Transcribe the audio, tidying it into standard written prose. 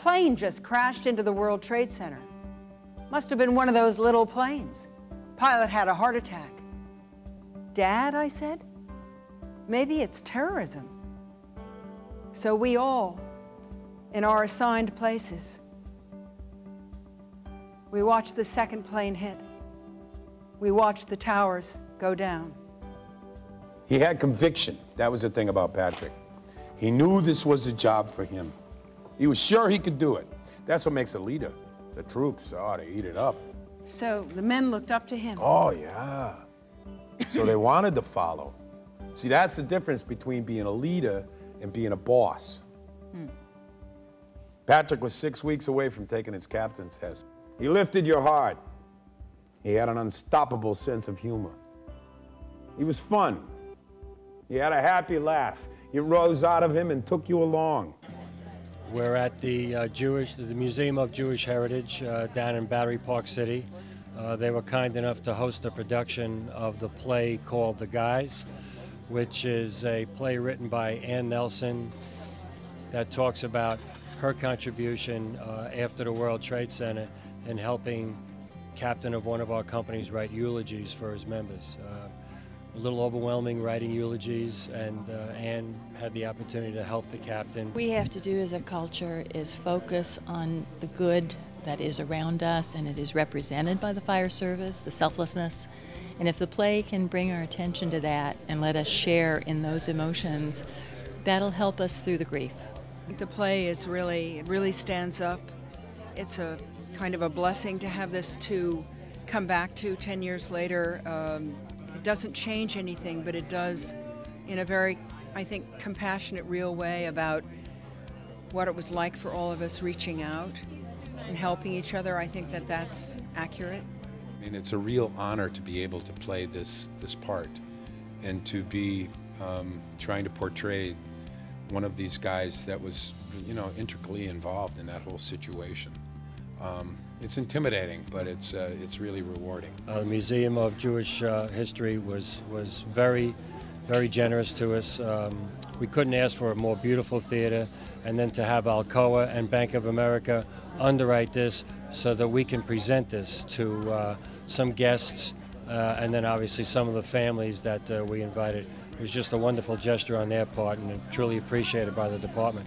plane just crashed into the World Trade Center. Must have been one of those little planes. Pilot had a heart attack. Dad, I said, maybe it's terrorism. So we all, in our assigned places, we watched the second plane hit. We watched the towers go down. He had conviction. That was the thing about Patrick. He knew this was a job for him. He was sure he could do it. That's what makes a leader. The troops, oh, they eat it up. So the men looked up to him. Oh, yeah. So they wanted to follow. See, that's the difference between being a leader and being a boss. Patrick was 6 weeks away from taking his captain's test. He lifted your heart. He had an unstoppable sense of humor. He was fun. He had a happy laugh. It rose out of him and took you along. We're at the Museum of Jewish Heritage down in Battery Park City. They were kind enough to host a production of the play called The Guys, which is a play written by Ann Nelson that talks about her contribution after the World Trade Center in helping captain of one of our companies write eulogies for his members. A little overwhelming writing eulogies, and Ann had the opportunity to help the captain. What we have to do as a culture is focus on the good that is around us, and it is represented by the fire service, the selflessness. And if the play can bring our attention to that and let us share in those emotions, that'll help us through the grief. The play is it really stands up. It's a kind of a blessing to have this to come back to 10 years later. It doesn't change anything, but it does in a very, I think, compassionate, real way about what it was like for all of us reaching out and helping each other. I think that that's accurate. I mean, it's a real honor to be able to play this part and to be trying to portray one of these guys that was, you know, intricately involved in that whole situation. It's intimidating, but it's really rewarding. The Museum of Jewish History was very, very generous to us. We couldn't ask for a more beautiful theater, and then to have Alcoa and Bank of America underwrite this so that we can present this to some guests and then obviously some of the families that we invited. It was just a wonderful gesture on their part, and truly appreciated by the department.